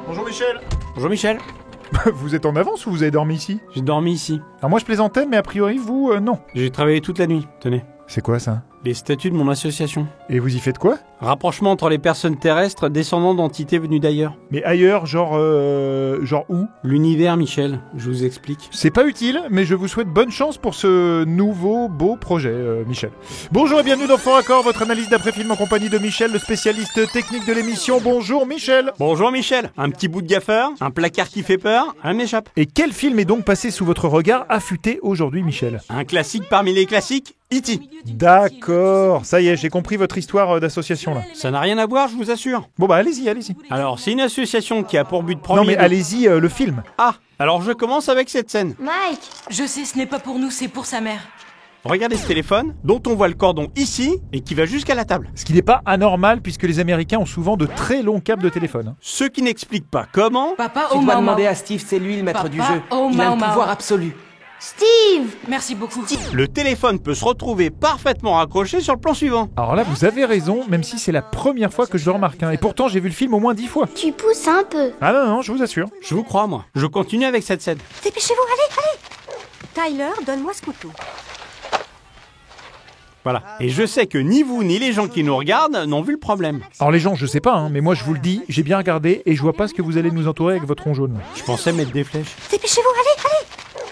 Bonjour Michel. Bonjour Michel. Vous êtes en avance ou vous avez dormi ici? J'ai dormi ici. Alors moi je plaisantais, mais a priori vous, non. J'ai travaillé toute la nuit, tenez. C'est quoi ça? Les statuts de mon association. Et vous y faites quoi? Rapprochement entre les personnes terrestres descendant d'entités venues d'ailleurs. Mais ailleurs, genre où? L'univers, Michel, je vous explique. C'est pas utile, mais je vous souhaite bonne chance pour ce nouveau beau projet, Michel. Bonjour et bienvenue dans Fort Accord, votre analyse d'après-film en compagnie de Michel, le spécialiste technique de l'émission. Bonjour Michel. Bonjour Michel. Un petit bout de gaffeur, un placard qui fait peur, un m'échappe. Et quel film est donc passé sous votre regard affûté aujourd'hui, Michel? Un classique parmi les classiques, E.T. D'accord, ça y est, j'ai compris votre histoire d'association là. Ça n'a rien à voir, je vous assure. Bon bah allez-y. Alors, c'est une association qui a pour but premier... Non mais allez-y, le film. Ah, alors je commence avec cette scène. Mike! Je sais, ce n'est pas pour nous, c'est pour sa mère. Regardez ce téléphone, dont on voit le cordon ici, et qui va jusqu'à la table. Ce qui n'est pas anormal puisque les Américains ont souvent de très longs câbles de téléphone. Ce qui n'explique pas comment... Papa, Tu oh dois maman. demander à Steve, c'est lui le maître Papa, du jeu. oh Il a le maman. pouvoir absolu. Steve! Merci beaucoup. Le téléphone peut se retrouver parfaitement raccroché sur le plan suivant. Alors là, vous avez raison, même si c'est la première fois que je le remarque. Et pourtant, j'ai vu le film au moins 10 fois. Tu pousses un peu. Ah non, je vous assure. Je vous crois, moi. Je continue avec cette scène. Dépêchez-vous, allez. Tyler, donne-moi ce couteau. Voilà. Et je sais que ni vous, ni les gens qui nous regardent n'ont vu le problème. Alors les gens, je sais pas, mais moi je vous le dis, j'ai bien regardé et je vois pas ce que vous allez nous entourer avec votre rond jaune. Je pensais mettre des flèches. Dépêchez-vous, allez.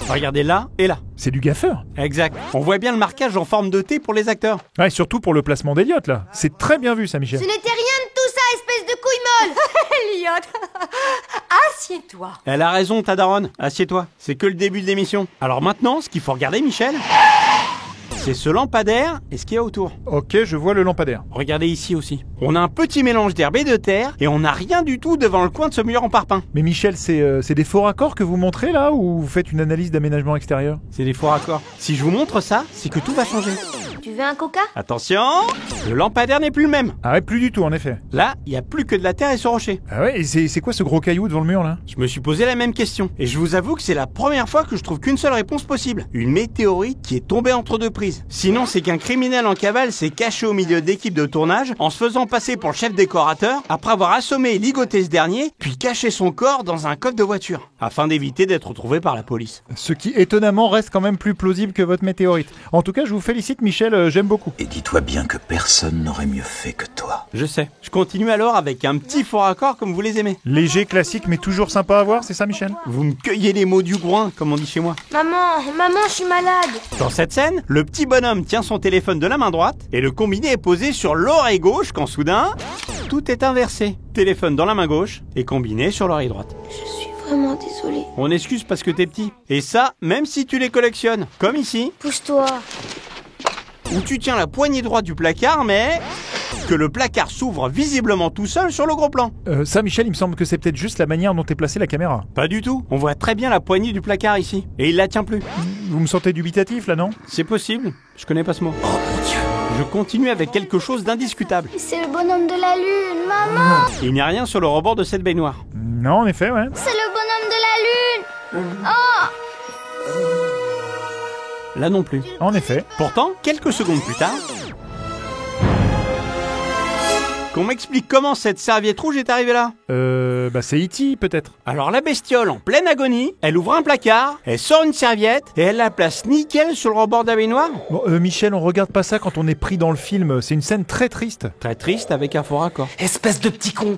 Regardez là et là. C'est du gaffeur. Exact. On voit bien le marquage en forme de T pour les acteurs. Ouais, surtout pour le placement d'Eliott là. C'est très bien vu ça, Michel. Ce n'était rien de tout ça, espèce de couille molle. Elliot, assieds-toi. Elle a raison, ta daronne. Assieds-toi. C'est que le début de l'émission. Alors maintenant, ce qu'il faut regarder, Michel, c'est ce lampadaire et ce qu'il y a autour. Ok, je vois le lampadaire. Regardez ici aussi. On a un petit mélange d'herbe et de terre et on n'a rien du tout devant le coin de ce mur en parpaing. Mais Michel, c'est des faux raccords que vous montrez là ou vous faites une analyse d'aménagement extérieur? C'est des faux raccords. Si je vous montre ça, c'est que tout va changer. Tu veux un coca? Attention, le lampadaire n'est plus le même. Ah ouais, plus du tout en effet. Là, il n'y a plus que de la terre et ce rocher. Ah ouais, et c'est quoi ce gros caillou devant le mur là? Je me suis posé la même question. Et je vous avoue que c'est la première fois que je trouve qu'une seule réponse possible. Une météorite qui est tombée entre deux prises. Sinon, c'est qu'un criminel en cavale s'est caché au milieu d'équipes de tournage en se faisant passer pour le chef décorateur après avoir assommé et ligoté ce dernier, puis caché son corps dans un coffre de voiture, afin d'éviter d'être retrouvé par la police. Ce qui étonnamment reste quand même plus plausible que votre météorite. En tout cas, je vous félicite Michel, j'aime beaucoup. Et dis-toi bien que personne n'aurait mieux fait que toi. Je sais. Je continue alors avec un petit faux raccord comme vous les aimez. Léger, classique, mais toujours sympa à voir, c'est ça Michel? Vous me cueillez les mots du groin, comme on dit chez moi. Maman, je suis malade. Dans cette scène, le petit bonhomme tient son téléphone de la main droite et le combiné est posé sur l'oreille gauche quand soudain, tout est inversé. Téléphone dans la main gauche et combiné sur l'oreille droite. Je suis vraiment désolée. On excuse parce que t'es petit. Et ça, même si tu les collectionnes. Comme ici, Pousse-toi. où tu tiens la poignée droite du placard, mais que le placard s'ouvre visiblement tout seul sur le gros plan. Ça Michel, il me semble que c'est peut-être juste la manière dont est placée la caméra. Pas du tout. On voit très bien la poignée du placard ici. Et il la tient plus. Vous me sentez dubitatif là, non? C'est possible. Je connais pas ce mot. Oh mon Dieu. Je continue avec quelque chose d'indiscutable. C'est le bonhomme de la lune, maman. Il n'y a rien sur le rebord de cette baignoire. Non, en effet, ouais. C'est le bonhomme de la lune. Oh. Là non plus. En effet. Pourtant, quelques secondes plus tard, qu'on m'explique comment cette serviette rouge est arrivée là. C'est E.T. peut-être. Alors la bestiole, en pleine agonie, elle ouvre un placard, elle sort une serviette et elle la place nickel sur le rebord de la baignoire. Bon, Michel, on regarde pas ça quand on est pris dans le film. C'est une scène très triste. Très triste avec un faux raccord. Espèce de petit con.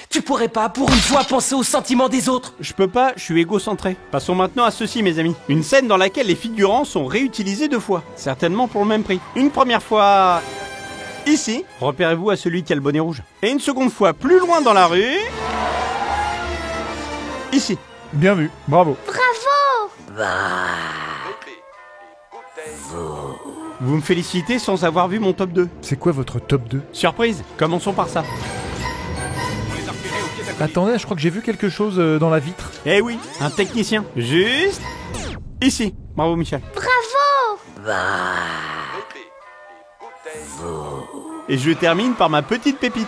Tu pourrais pas, pour une fois, penser aux sentiments des autres? Je peux pas, je suis égocentré. Passons maintenant à ceci, mes amis. Une scène dans laquelle les figurants sont réutilisés 2 fois. Certainement pour le même prix. Une première fois... ici, repérez-vous à celui qui a le bonnet rouge. Et une seconde fois plus loin dans la rue... ici. Bien vu, bravo. Vous me félicitez sans avoir vu mon top 2. C'est quoi votre top 2? Surprise, commençons par ça. Attendez, je crois que j'ai vu quelque chose dans la vitre. Eh oui, un technicien. Juste... ici. Bravo Michel. Et je termine par ma petite pépite.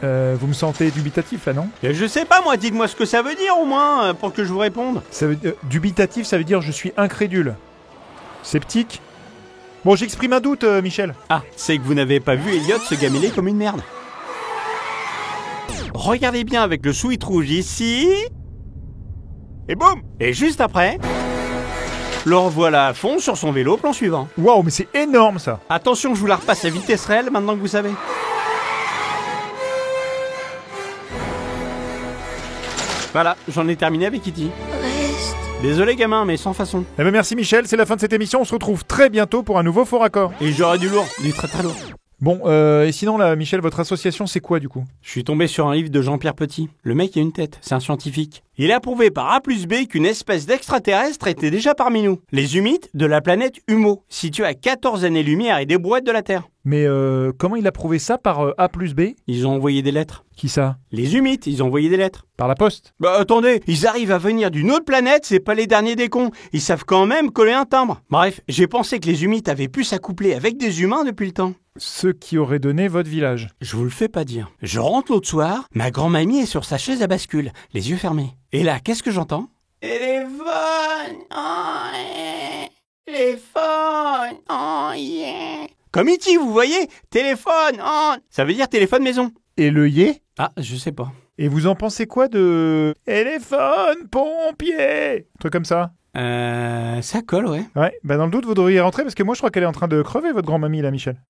Vous me sentez dubitatif là, non? Et je sais pas moi, dites-moi ce que ça veut dire au moins, pour que je vous réponde. Dubitatif, ça veut dire je suis incrédule. Sceptique? Bon, j'exprime un doute, Michel. Ah, c'est que vous n'avez pas vu Elliot se gameler comme une merde. Regardez bien avec le switch rouge ici. Et boum! Et juste après, le revoilà à fond sur son vélo, plan suivant. Waouh, mais c'est énorme ça. Attention, je vous la repasse à vitesse réelle maintenant que vous savez. Voilà, j'en ai terminé avec Kitty. Désolé gamin, mais sans façon. Eh ben merci Michel, c'est la fin de cette émission. On se retrouve très bientôt pour un nouveau Faux Raccord. Et j'aurai du lourd, du très très lourd. Bon, et sinon là, Michel, votre association c'est quoi du coup? Je suis tombé sur un livre de Jean-Pierre Petit. Le mec a une tête, c'est un scientifique. Il a prouvé par A plus B qu'une espèce d'extraterrestre était déjà parmi nous. Les humites de la planète Humo, située à 14 années-lumière et des brouettes de la Terre. Mais comment il a prouvé ça par A plus B? Ils ont envoyé des lettres. Qui ça? Les humites, ils ont envoyé des lettres. Par la poste? Bah attendez, ils arrivent à venir d'une autre planète, c'est pas les derniers des cons. Ils savent quand même coller un timbre. Bref, j'ai pensé que les humites avaient pu s'accoupler avec des humains depuis le temps. Ce qui aurait donné votre village. Je vous le fais pas dire. Je rentre l'autre soir, ma grand-mamie est sur sa chaise à bascule, les yeux fermés. Et là, qu'est-ce que j'entends? Téléphone, oh yeah. Téléphone, oh yeah. Comme E.T., vous voyez? Téléphone, oh. Ça veut dire téléphone maison. Et le yé? Ah, je sais pas. Et vous en pensez quoi de... téléphone, pompier? Un truc comme ça? Ça colle, ouais. Ouais, bah dans le doute, vous devriez rentrer parce que moi je crois qu'elle est en train de crever, votre grand-mamie là, Michel.